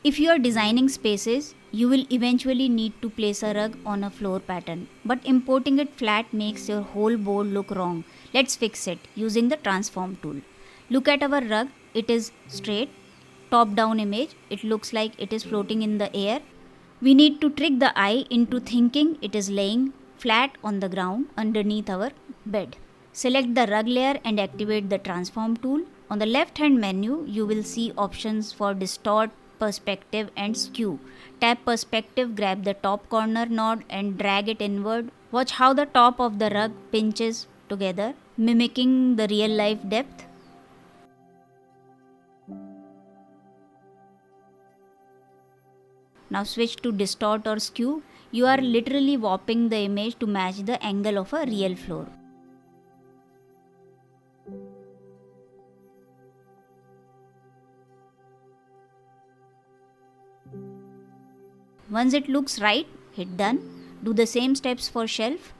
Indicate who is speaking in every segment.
Speaker 1: If you are designing spaces, you will eventually need to place a rug on a floor pattern, but importing it flat makes your whole board look wrong. Let's fix it using the transform tool. Look at our rug, it is straight, top down image, it looks like it is floating in the air. We need to trick the eye into thinking it is laying flat on the ground underneath our bed. Select the rug layer and activate the transform tool. On the left hand menu, you will see options for distort, perspective and skew. Tap perspective, grab the top corner node and drag it inward. Watch how the top of the rug pinches together, mimicking the real life depth. Now switch to distort or skew. You are literally warping the image to match the angle of a real floor. Once it looks right, hit done. Do the same steps for shelf.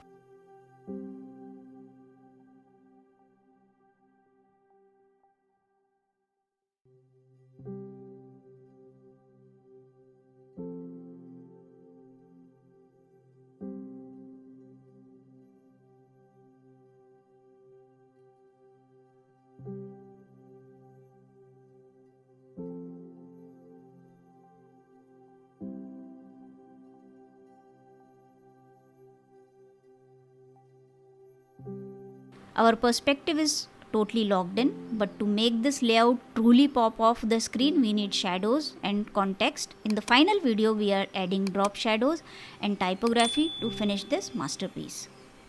Speaker 1: Our perspective is totally locked in, but to make this layout truly pop off the screen, we need shadows and context. In the final video, we are adding drop shadows and typography to finish this masterpiece.